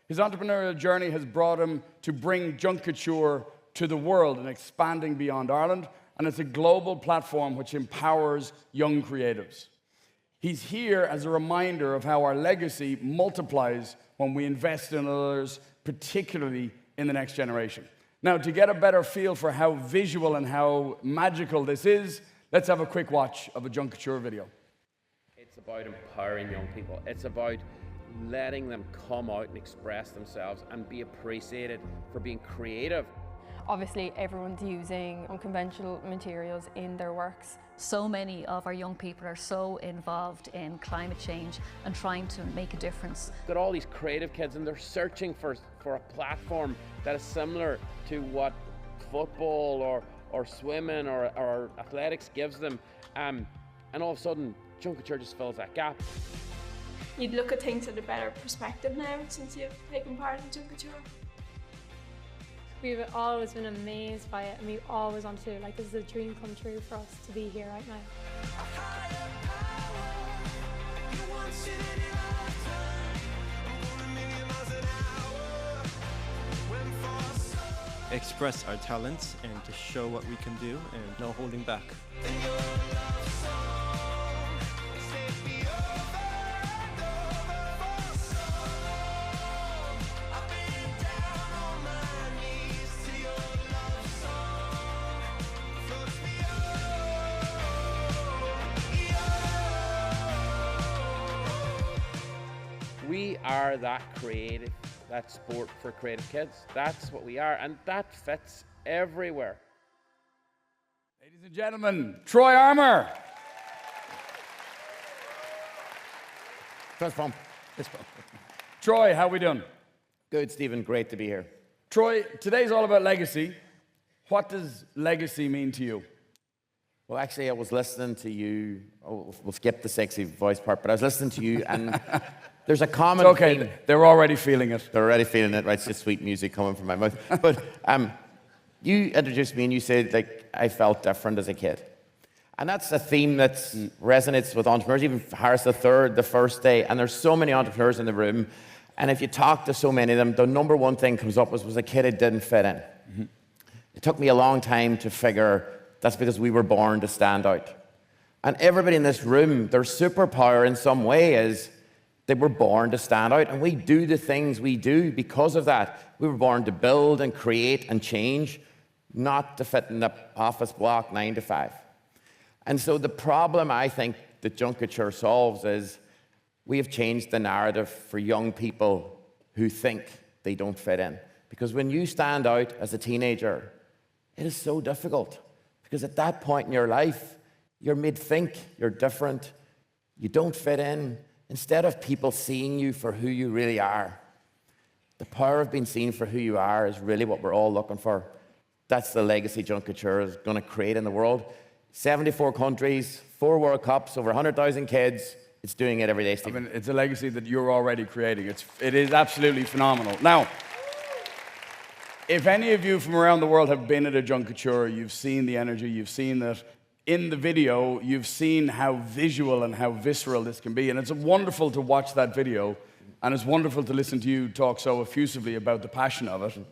His entrepreneurial journey has brought him to bring Junk Kouture to the world and expanding beyond Ireland, and it's a global platform which empowers young creatives. He's here as a reminder of how our legacy multiplies when we invest in others, particularly in the next generation. Now, to get a better feel for how visual and how magical this is, let's have a quick watch of a Junk Kouture video. It's about empowering young people. It's about letting them come out and express themselves and be appreciated for being creative. Obviously, everyone's using unconventional materials in their works. So many of our young people are so involved in climate change and trying to make a difference. Got all these creative kids and they're searching for a platform that is similar to what football or swimming or athletics gives them. And all of a sudden, Junk Kouture just fills that gap. You'd look at things in a better perspective now since you've taken part in Junk Kouture. We've always been amazed by it, and we always want to. Like, this is a dream come true for us to be here right now. Express our talents and to show what we can do, and no holding back. We are that creative, that sport for creative kids. That's what we are, and that fits everywhere. Ladies and gentlemen, Troy Armour. Fist bump. Troy, how we doing? Good, Stephen. Great to be here. Troy, today's all about legacy. What does legacy mean to you? Well, actually, I was listening to you. Oh, we'll skip the sexy voice part, but I was listening to you, and there's a common It's okay, theme. they're already feeling it. They're already feeling it, right? It's just sweet music coming from my mouth. But you introduced me and you said, like, I felt different as a kid. And that's a theme that resonates with entrepreneurs, even Harris III, the first day. And there's so many entrepreneurs in the room. And if you talk to so many of them, the number one thing comes up was a kid who didn't fit in. Mm-hmm. It took me a long time to figure that's because we were born to stand out. And everybody in this room, their superpower in some way is they were born to stand out, and we do the things we do because of that. We were born to build and create and change, not to fit in the office block 9 to 5. And so the problem I think that Junk Kouture solves is we have changed the narrative for young people who think they don't fit in. Because when you stand out as a teenager, it is so difficult. Because at that point in your life, you're mid-think, you're different, you don't fit in. Instead of people seeing you for who you really are, the power of being seen for who you are is really what we're all looking for. That's the legacy Junk Kouture is going to create in the world. 74 countries, 4 World Cups, over 100,000 kids. It's doing it every day, Stephen. I mean, it's a legacy that you're already creating. It is absolutely phenomenal. Now, if any of you from around the world have been at a Junk Kouture, you've seen the energy, you've seen that in the video, you've seen how visual and how visceral this can be. And it's wonderful to watch that video, and it's wonderful to listen to you talk so effusively about the passion of it.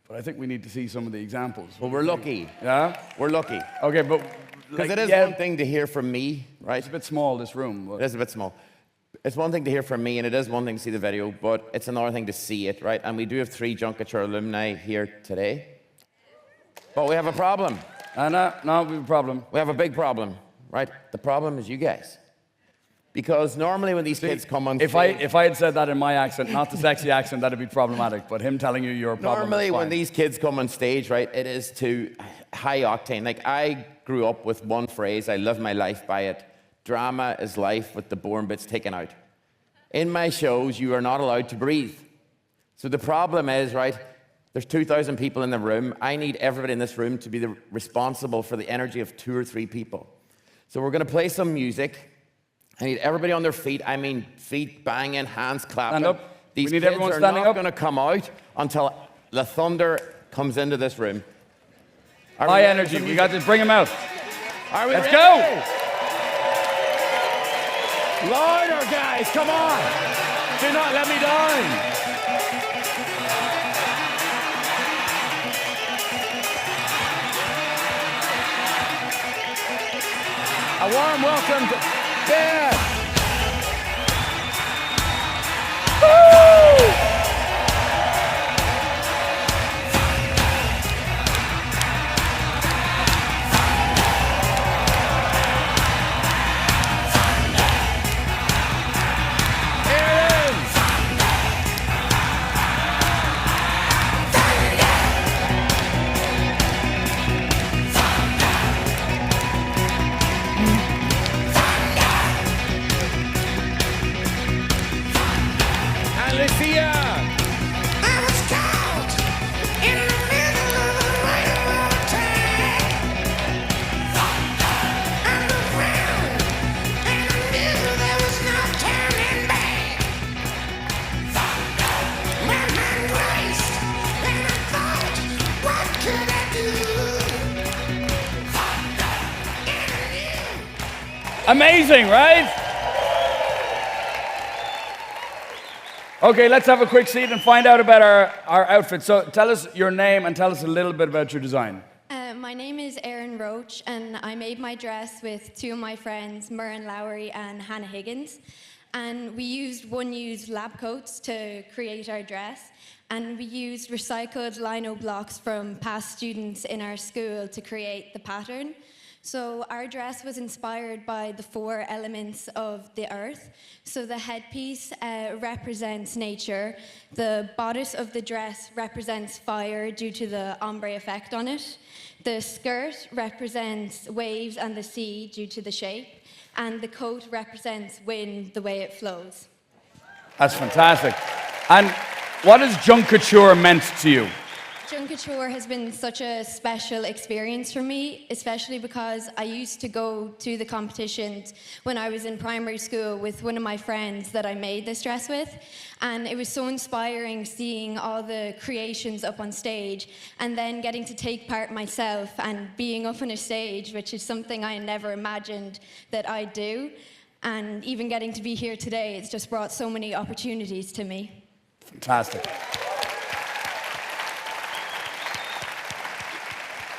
But I think we need to see some of the examples. Well, we're lucky. Yeah? We're lucky. Okay, but... Because it is one thing to hear from me, right? It's a bit small, this room. It is a bit small. It's one thing to hear from me, and it is one thing to see the video, but it's another thing to see it, right? And we do have 3 Junk Kouture alumni here today. But we have a problem. No, we have a problem. We have a big problem, right? The problem is you guys. Because normally when these kids come on stage... If I had said that in my accent, not the sexy accent, that'd be problematic. But him telling you you're a problem Normally is fine. when these kids come on stage, right, it is to high octane. Like, I grew up with one phrase, I live my life by it. Drama is life with the boring bits taken out. In my shows, you are not allowed to breathe. So the problem is, right, there's 2,000 people in the room. I need everybody in this room to be responsible for the energy of 2 or 3 people. So we're going to play some music. I need everybody on their feet. I mean, feet banging, hands clapping. Stand up. These we need kids everyone are standing not up. going to come out until the thunder comes into this room. High energy. We got to bring them out. Are we Let's ready? go. Louder, guys. Come on. Do not let me down. A warm welcome to Beth. Woo! Lucia! I was caught in the middle of a railroad track. Underground, and I knew there was no turning back. My mind raced, and I thought, what could I do? Amazing, right? Okay, let's have a quick seat and find out about our outfit. So tell us your name and tell us a little bit about your design. My name is Erin Roach, and I made my dress with two of my friends, Murren Lowry and Hannah Higgins. And we used one-use lab coats to create our dress. And we used recycled lino blocks from past students in our school to create the pattern. So our dress was inspired by the 4 elements of the earth. So the headpiece represents nature. The bodice of the dress represents fire due to the ombre effect on it. The skirt represents waves and the sea due to the shape. And the coat represents wind, the way it flows. That's fantastic. And what has Junk Kouture meant to you? Junk Kouture has been such a special experience for me, especially because I used to go to the competitions when I was in primary school with one of my friends that I made this dress with. And it was so inspiring seeing all the creations up on stage and then getting to take part myself and being up on a stage, which is something I never imagined that I'd do. And even getting to be here today, it's just brought so many opportunities to me. Fantastic.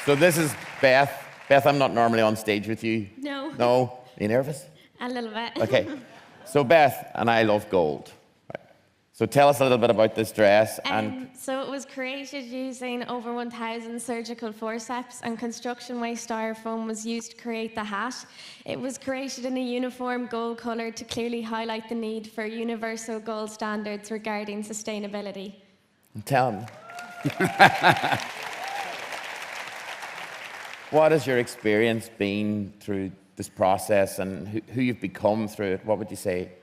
So this is Beth. Beth, I'm not normally on stage with you. No. No? Are you nervous? A little bit. Okay. So Beth, and I love gold. Right. So tell us a little bit about this dress. So it was created using over 1,000 surgical forceps, and construction waste styrofoam was used to create the hat. It was created in a uniform gold colour to clearly highlight the need for universal gold standards regarding sustainability. Tell me. What has your experience been through this process and who you've become through it? What would you say?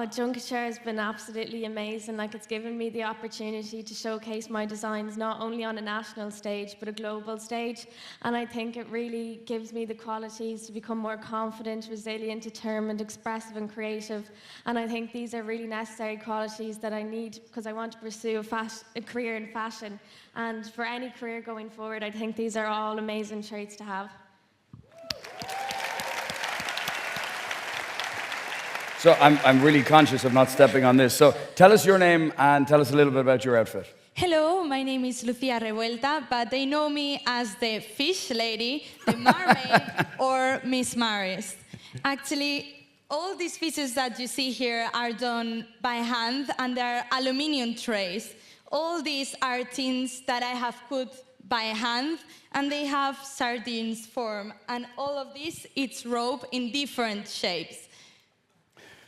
Junk Kouture has been absolutely amazing. Like, it's given me the opportunity to showcase my designs not only on a national stage but a global stage, and I think it really gives me the qualities to become more confident, resilient, determined, expressive and creative. And I think these are really necessary qualities that I need because I want to pursue a career in fashion. And for any career going forward, I think these are all amazing traits to have. So I'm really conscious of not stepping on this. So tell us your name and tell us a little bit about your outfit. Hello, my name is Lucia Revuelta, but they know me as the fish lady, the mermaid, or Miss Maris. Actually, all these pieces that you see here are done by hand, and they're aluminium trays. All these are tins that I have put by hand, and they have sardines form. And all of this, it's rope in different shapes.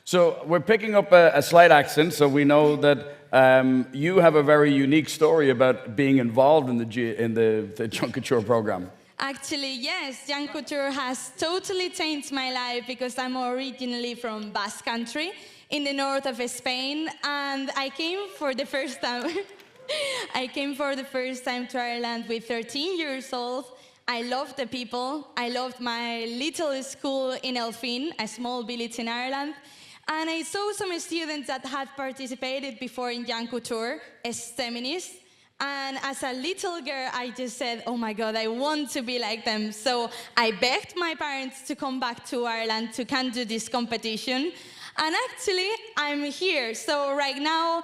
So we're picking up a slight accent, so we know that you have a very unique story about being involved in the Junk Kouture program. Actually, yes, Junk Kouture has totally changed my life because I'm originally from Basque Country in the north of Spain, and I came for the first time. I came for the first time to Ireland with 13 years old. I loved the people. I loved my little school in Elphin, a small village in Ireland. And I saw some students that had participated before in Junk Kouture as feminists. And as a little girl, I just said, oh my God, I want to be like them. So I begged my parents to come back to Ireland to come to this competition. And actually, I'm here. So right now,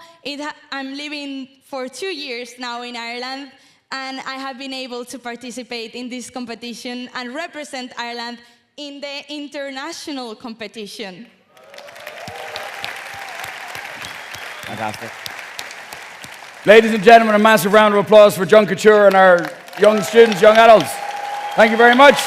I'm living for 2 years now in Ireland, and I have been able to participate in this competition and represent Ireland in the international competition. Fantastic. Ladies and gentlemen, a massive round of applause for Junk Kouture and our young students, young adults. Thank you very much.